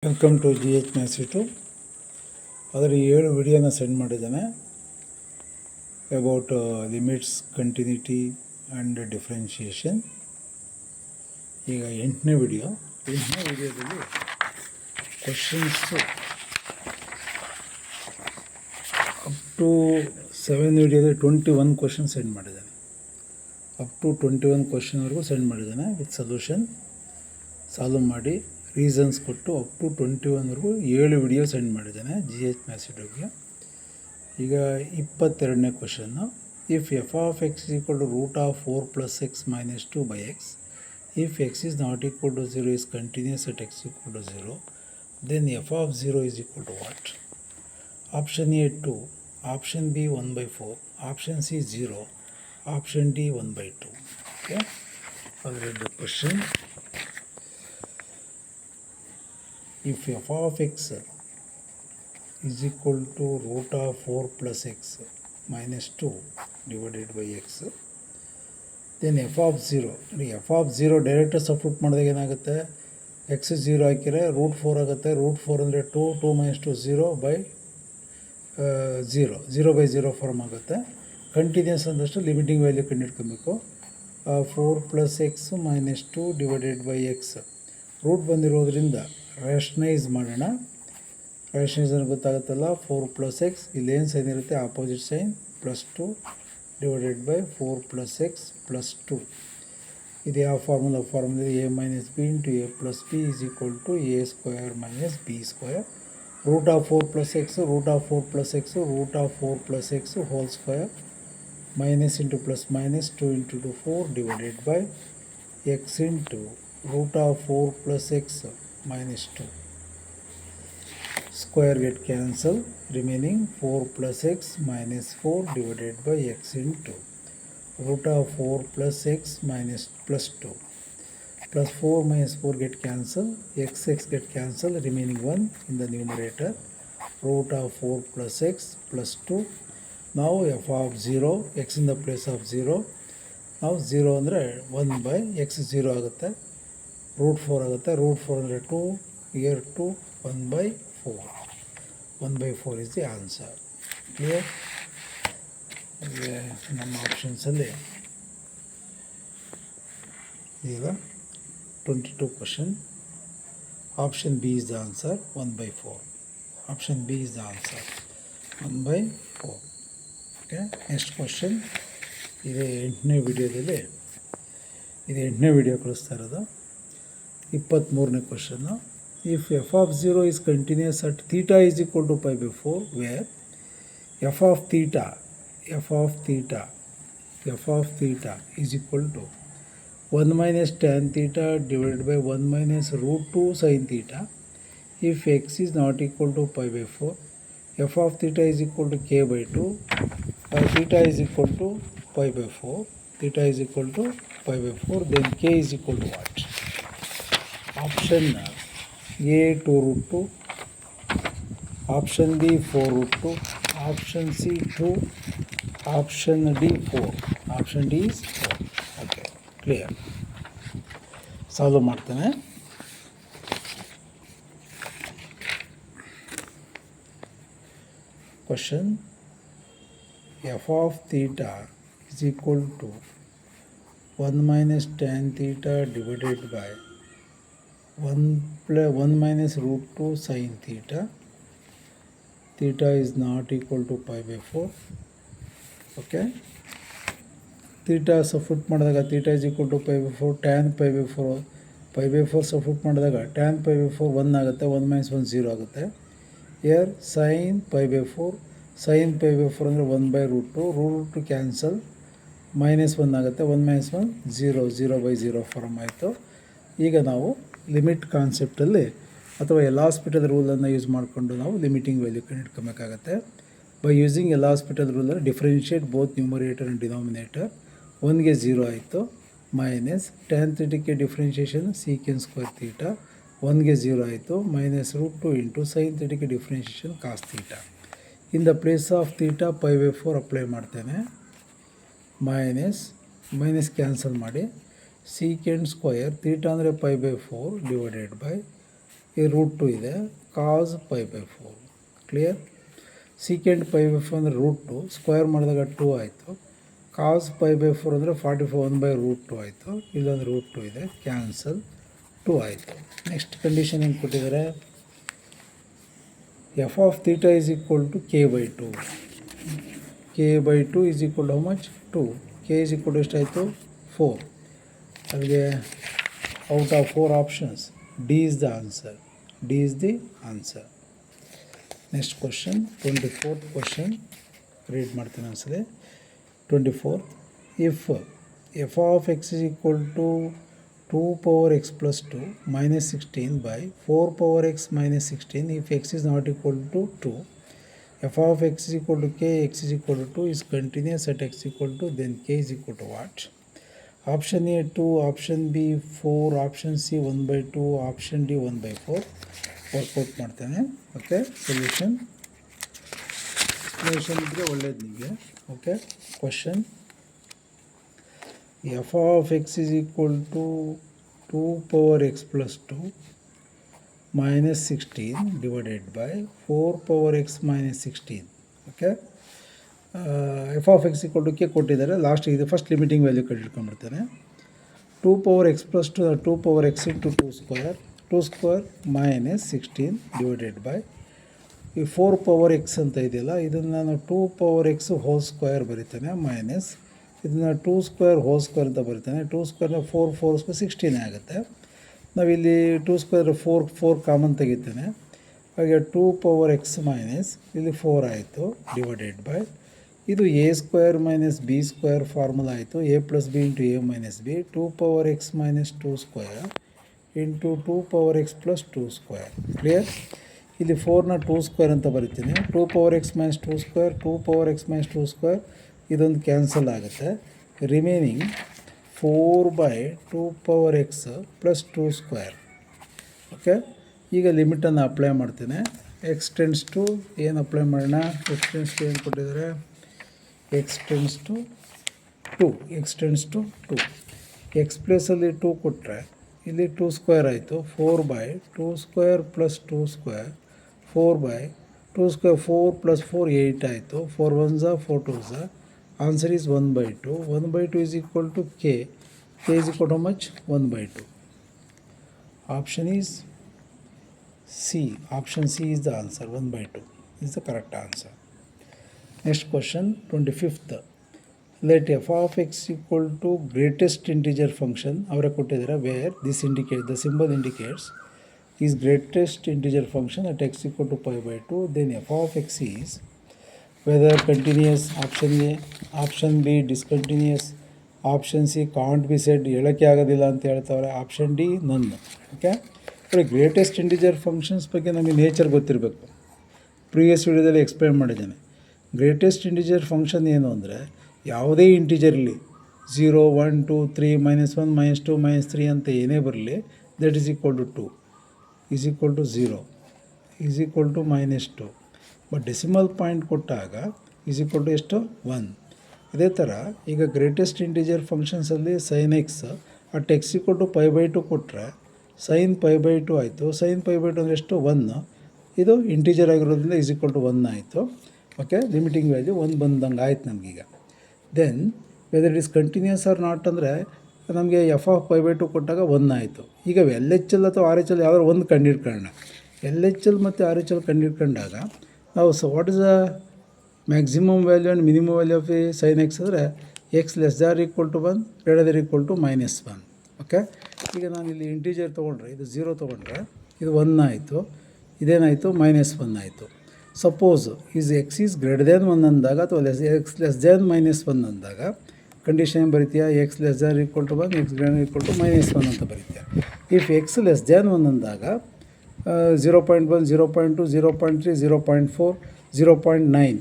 Welcome to GH maths YouTube. ಅದರ 7 ವಿಡಿಯೋನ send ಮಾಡಿದ್ದಾನೆ about limits, continuity and differentiation. ಈಗ 8ನೇ ವಿಡಿಯೋದಲ್ಲಿ ಕ್ವಶನ್ಸು ಅಪ್ ಟು 7 ವಿಡಿಯೋದಲ್ಲಿ 21 ಕ್ವಶನ್ ಸೆಂಡ್ ಮಾಡಿದ್ದಾನೆ. ಅಪ್ ಟು 21 ಕ್ವಶನ್ವರೆಗೂ ಸೆಂಡ್ ಮಾಡಿದ್ದಾನೆ ವಿತ್ ಸೊಲ್ಯೂಷನ್. ಸಾಲ್ವ್ ಮಾಡಿ ರೀಸನ್ಸ್ ಕೊಟ್ಟು ಅಪ್ ಟು 21ವರೆಗೂ 7 ವಿಡಿಯೋ ಸೆಂಡ್ ಮಾಡಿದ್ದಾನೆ GH ಮ್ಯಾಥ್ಸ್ ಯೂಟ್ಯೂಬ್ಗೆ. ಈಗ 22ನೇ question, if f of x is equal to root of 4 + x - 2 / x, if x is not equal to 0 is continuous at x equal to 0, then f of 0 is equal to what? Option A 2, option B 1/4, option C 0, option D 1/2. Okay, I'll read the question. If f of x is equal to root of 4 + x - 2 divided by x, then f of 0, f of 0 direct substitute ಮಾಡಿದಾಗ ಏನಾಗುತ್ತೆ, x 0 ಹಾಕಿದರೆ root 4 ಆಗುತ್ತೆ. Root 4 ಅಂದರೆ 2, 2 - 2 0/0 form ಆಗುತ್ತೆ. Continuous ಅಂದಷ್ಟು limiting value ಕಂಡುಹಿಡ್ಕೊಬೇಕು. 4 + x - 2 divided by x root ಬಂದಿರೋದ್ರಿಂದ rationalise ಮಾಡೋಣ. ರ್ಯಾಷನೈಸ್ ಅಂದರೆ ಗೊತ್ತಾಗುತ್ತಲ್ಲ, 4 + x ಇಲ್ಲಿ ಏನು ಸೈನ್ ಇರುತ್ತೆ, opposite sign, +2 divided by 4 + x + 2. ಇದು ಯಾವ formula A - b × a + b is equal to a² - b². Root of 4 + x, root of 4 + x, root of 4 + x whole square, minus into plus minus 2 × 2 4 divided by x into root of 4 + x - 2. Square get cancel, remaining 4 + x - 4 divided by x into root of 4 + x + 2. Plus 4 - 4 get cancel, x get cancel, remaining 1 in the numerator, root of 4 + x + 2. Now f of 0, x in the place of 0. Now 0 ಅಂದರೆ 1/x 0 ಆಗುತ್ತೆ, root 4 ಆಗುತ್ತೆ. Root 4 ಅಂದರೆ 2, here 2, 1/4. 1/4 is the answer. Clear? ನಮ್ಮ ಆಪ್ಷನ್ಸಲ್ಲಿ ಈಗ 22 question. Option B is the answer, 1/4. Option B is the answer, 1/4. Okay, next question. ಇದು 8ನೇ video ಕಳಿಸ್ತಾ ಇರೋದು. 23ನೇ question, if f of 0 is continuous at theta is equal to π/4, where f of theta is equal to 1 - tan theta divided by 1 - √2 sin theta. If x is not equal to π/4, f of theta is equal to k/2, theta is equal to π/4, then k is equal to what? Option A 2√2, option B 4√2, option C 2, option D 4. Option D is 4. Okay, clear. Solve ಮಾಡ್ತೇನೆ. Question, f of theta is equal to 1 - tan theta divided by 1 - √2 sin theta. Theta is not equal to π/4. Okay, theta substitute ಮಾಡಿದಾಗ theta is equal to π/4, tan π/4 substitute ಮಾಡಿದಾಗ tan π/4 1 ಆಗುತ್ತೆ, 1 - 1 0 ಆಗುತ್ತೆ. here sin π/4 ಅಂದರೆ 1/√2, √2 cancel, -1 ಆಗುತ್ತೆ, 1 - 1 0, 0/0 form ಆಯಿತು. ಈಗ ನಾವು limit ಕಾನ್ಸೆಪ್ಟಲ್ಲಿ ಅಥವಾ ಎಲ್ ಹಾಸ್ಪಿಟಲ್ ರೂಲನ್ನು ಯೂಸ್ ಮಾಡಿಕೊಂಡು ನಾವು ಲಿಮಿಟಿಂಗ್ ವ್ಯಾಲ್ಯೂ ಕಂಡುಹಿಡ್ಕೊಬೇಕಾಗತ್ತೆ. ಬೈ ಯೂಸಿಂಗ್ ಎಲ್ ಹಾಸ್ಪಿಟಲ್ ರೂಲಲ್ಲಿ differentiate both numerator and denominator. 1ಗೆ 0 ಆಯಿತು, ಮೈನಸ್ ಟ್ಯಾನ್ ಥೀಟಕ್ಕೆ ಡಿಫ್ರೆನ್ಷಿಯೇಷನ್ ಸೀಕೆಂಡ್ ಸ್ಕ್ವೇರ್ ಥೀಟಾ. 1ಗೆ 0 ಆಯಿತು, -√2 ಇಂಟು ಸೈನ್ ಥೀಟಕ್ಕೆ differentiation cos theta. In the place of theta π/4 apply ಮಾಡ್ತೇನೆ, ಮೈನಸ್ ಕ್ಯಾನ್ಸಲ್ ಮಾಡಿ, ಸೀಕೆಂಡ್ ಸ್ಕ್ವಯರ್ ಥೀಟಾ ಅಂದರೆ π/4 ಡಿವೈಡೆಡ್ ಬೈ ಈ ರೂಟ್ 2 ಇದೆ, cos pi by 4. Clear? Secant pi by 4 ಅಂದರೆ ರೂಟ್ 2, ಸ್ಕ್ವೇರ್ ಮಾಡಿದಾಗ 2 ಆಯಿತು. ಕಾಸ್ ಪೈ ಬೈ 4 ಅಂದರೆ 44 1 ಬೈ ರೂಟ್ 2 ಆಯಿತು. ಇಲ್ಲೊಂದು ರೂಟ್ 2 ಇದೆ, ಕ್ಯಾನ್ಸಲ್, 2 ಆಯಿತು. ನೆಕ್ಸ್ಟ್ ಕಂಡೀಷನ್ ಏನು ಕೊಟ್ಟಿದ್ದಾರೆ? F of theta is equal to K by 2. K by 2 is equal to how much? 2. K is equal to ಎಷ್ಟಾಯಿತು? 4. ಅಲ್ಲಿಗೆ out of 4 options D is the answer. D is the answer. Next question 24th question read ಮಾಡ್ತೀನಿ ಅನ್ಸಲಿ. 24th, if f of x is equal to 2 power x plus 2 minus 16 by 4 power x minus 16, if x is not equal to 2, f of x is equal to k, x is equal to 2 is continuous at x equal to, then k is equal to what? Option A 2, option B 4, option C 1 by 2, option D 1 by 4. Work out ಮಾಡ್ತೇನೆ. Okay, solution ಇದ್ದರೆ ಒಳ್ಳೇದು ನಿಮಗೆ. Okay, question f of x is equal to 2 power x plus 2 minus 16 divided by 4 power x minus 16. Okay, f of x equal to K ಕೊಟ್ಟಿದ್ದಾರೆ. Last ಇದು first limiting value ಕಂಡಿಡ್ಕೊಂಡ್ಬಿಡ್ತೇನೆ. 2 power x plus 2 2 power x into 2 square minus 16 divided by ಈ 4 power x ಅಂತ ಇದೆಯಲ್ಲ, ಇದನ್ನು ನಾನು 2 power x whole square ಬರೀತೇನೆ, minus ಇದನ್ನು 2 ಸ್ಕ್ವೇರ್ ಹೋಲ್ ಸ್ಕ್ವೇರ್ ಅಂತ ಬರೀತೇನೆ. 2 ಸ್ಕ್ವೇರ್ನ 4 ಸ್ಕ್ವೇರ್ 16 ಆಗುತ್ತೆ. ನಾವಿಲ್ಲಿ 2 ಸ್ಕ್ವೇರ್ 4 ಕಾಮನ್ ತೆಗಿತೇನೆ. ಹಾಗೆ 2 ಪವರ್ ಎಕ್ಸ್ ಮೈನಸ್ ಇಲ್ಲಿ 4 ಆಯಿತು ಡಿವೈಡೆಡ್ ಬೈ ಇದು a square minus b square formula ಆಯಿತು. A plus b into a minus b. 2 power x minus 2 square into 2 power x plus 2 square. Clear? ಇಲ್ಲಿ 4ನ 2 square ಅಂತ ಬರಿತೀನಿ. 2 power x minus 2 square, 2 power x minus 2 square, ಇದೊಂದು cancel ಆಗುತ್ತೆ. Remaining 4 by 2 power x plus 2 square. Okay, ಈಗ ಲಿಮಿಟನ್ನು apply ಮಾಡ್ತೇನೆ. X tends to ಏನು ಅಪ್ಲೈ ಮಾಡೋಣ? ಎಕ್ಸ್ ಟೆನ್ಸ್ ಟು ಏನು ಕೊಟ್ಟಿದ್ದಾರೆ? X tends to 2. X tends to 2. X ಪ್ಲೇಸಲ್ಲಿ 2 ಕೊಟ್ಟರೆ ಇಲ್ಲಿ 2 ಸ್ಕ್ವೇರ್ ಆಯಿತು. 4 by 2 square plus 2 square, 4 by 2 square, 4 plus 4 8 ಆಯಿತು. 4 1s 4 2s. Answer is 1 by 2. 1 by 2 is equal to k. K is equal to how much? 1 by 2. Option is C. Option C is the answer. 1 by 2 is the correct answer. Next question 25th. Let f of x equal to greatest integer function ಅವರ ಕೊಟ್ಟಿದ್ದಾರೆ, where this indicate the symbol indicates is greatest integer function at x equal to pi by 2, then f of x is whether continuous, option A, option B discontinuous, option C can't be said, ಹೇಳೋಕ್ಕೆ ಆಗೋದಿಲ್ಲ ಅಂತ ಹೇಳ್ತಾವ್ರೆ, option D none. Okay, greatest integer functions ಬಗ್ಗೆ ನಮಗೆ nature ಗೊತ್ತಿರಬೇಕು. Previous ವಿಡಿಯೋದಲ್ಲಿ explain ಮಾಡಿದ್ದೇನೆ. Greatest integer function ಏನು ಅಂದರೆ, ಯಾವುದೇ ಇಂಟಿಜರ್ ಇರಲಿ, 0 1 2 3 -1 -2 -3 ಅಂತ ಏನೇ ಬರಲಿ, that is equal to 2 is equal to 0 is equal to -2. But decimal point ಕೊಟ್ಟಾಗ ಈಸ್ ಈಕ್ವಲ್ ಟು ಎಷ್ಟು? 1. ಅದೇ ಥರ ಈಗ ಗ್ರೇಟೆಸ್ಟ್ ಇಂಟಿಜರ್ ಫಂಕ್ಷನ್ಸಲ್ಲಿ sine x at x equal to pi by 2 ಕೊಟ್ಟರೆ ಸೈನ್ ಪೈ ಬೈ 2 ಆಯಿತು. ಸೈನ್ ಪೈ ಬೈ 2 ಅಂದರೆ ಎಷ್ಟು? 1. ಇದು ಇಂಟಿಜರ್ ಆಗಿರೋದ್ರಿಂದ ಈಸ್ ಈಕ್ವಲ್ ಟು 1 ಆಯಿತು. ಓಕೆ, ಲಿಮಿಟಿಂಗ್ ವ್ಯಾಲ್ಯೂ 1 ಬಂದಂಗೆ ಆಯ್ತು ನಮಗೀಗ. Then whether it is continuous or not ಅಂದರೆ ನಮಗೆ ಎಫ್ ಆಫ್ ಪೈ ಬೈ 2 ಕೊಟ್ಟಾಗ 1 ಆಯಿತು. ಈಗ ಎಲ್ ಎಚ್ ಎಲ್ ಅಥವಾ ಆರ್ ಎಚ್ ಎಲ್ ಯಾವ್ದಾದ್ರು ಒಂದು ಕಂಡುಹಿಡ್ಕೊಳ್ಳೋಣ. ಎಲ್ ಎಚ್ ಎಲ್ ಮತ್ತು ಆರ್ ಎಚ್ ಎಲ್ ಕಂಡುಹಿಡ್ಕೊಂಡಾಗ ನಾವು what is the maximum value and minimum value of the sine x ಅಂದರೆ x less than equal to 1 greater than equal to -1. Okay, ಈಗ ನಾನು ಇಲ್ಲಿ ಇಂಟೀಜರ್ ತೊಗೊಂಡ್ರೆ ಇದು 0 ತೊಗೊಂಡ್ರೆ ಇದು 1 ಆಯಿತು, ಇದೇನಾಯಿತು? -1 ಆಯಿತು. Suppose is x is greater than 1 ಅಂದಾಗ ಅಥವಾ ಎಕ್ಸ್ ಲೆಸ್ ದ್ಯಾನ್ -1 ಅಂದಾಗ ಕಂಡೀಷನ್ ಬರೀತೀಯಾ? X less than equal to 1, x greater equal to -1 ಅಂತ ಬರೀತೀಯ. ಇಫ್ ಎಕ್ಸ್ ಲೆಸ್ ದ್ಯಾನ್ 1 ಅಂದಾಗ 0.1 0.2 0.3 0.4 0.9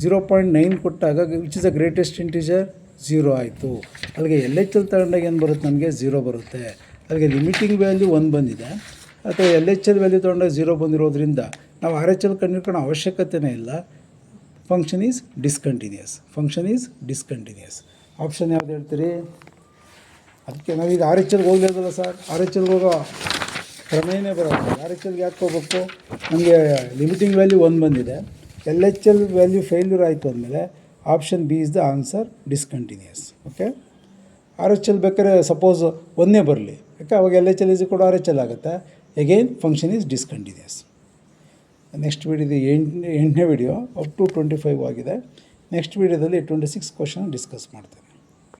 0.9 ಕೊಟ್ಟಾಗ which is the greatest integer? 0 ಆಯಿತು. ಅಲ್ಲಿಗೆ ಎಲ್ ಎಚ್ ಎಲ್ ತಗೊಂಡಾಗ ಏನು ಬರುತ್ತೆ? ನಮಗೆ 0 ಬರುತ್ತೆ. ಅಲ್ಲಿಗೆ ಲಿಮಿಟಿಂಗ್ ವ್ಯಾಲ್ಯೂ 1 ಬಂದಿದೆ, ಅಥವಾ ಎಲ್ ಎಚ್ ಎಲ್ ವ್ಯಾಲ್ಯೂ ತೊಗೊಂಡಾಗ 0 ಬಂದಿರೋದ್ರಿಂದ ನಾವು ಆರ್ ಎಚ್ ಎಲ್ ಕಂಡುಹಿಡ್ಕೊಳ್ಳೋ ಅವಶ್ಯಕತೆಯೇ ಇಲ್ಲ. Function is discontinuous. Function is discontinuous. Option ಯಾವ್ದು ಹೇಳ್ತೀರಿ? ಅದಕ್ಕೆ ನಾವೀಗ ಆರ್ ಎಚ್ ಎಲ್ಗೆ ಹೋಗಲೇದಲ್ಲ ಸರ್. ಆರ್ ಎಚ್ ಎಲ್ಗೆ ಹೋಗೋ ಪ್ರಮೇಯನೇ ಬರೋದು. ಆರ್ ಎಚ್ ಎಲ್ಗೆ ಯಾಕೆ ಹೋಗ್ಬೇಕು? ನಮಗೆ ಲಿಮಿಟಿಂಗ್ ವ್ಯಾಲ್ಯೂ 1 ಬಂದಿದೆ. L H L value failure ಆಯಿತು ಅಂದಮೇಲೆ option B is the answer, discontinuous. Okay, R H L ಬೇಕಾದ್ರೆ ಸಪೋಸ್ ಒಂದೇ ಬರಲಿ, ಯಾಕೆ ಅವಾಗ ಎಲ್ ಎಚ್ ಎಲ್ ಇಸ್ ಕೂಡ ಆರ್ ಎಚ್ ಎಲ್ ಆಗುತ್ತೆ. Again function is discontinuous. Next ವಿಡಿಯೋದು 8ನೇ ವಿಡಿಯೋ ಅಪ್ ಟು 25 ಆಗಿದೆ. ನೆಕ್ಸ್ಟ್ ವಿಡಿಯೋದಲ್ಲಿ 26 ಕ್ವಶನ್ ಡಿಸ್ಕಸ್ ಮಾಡ್ತೇನೆ.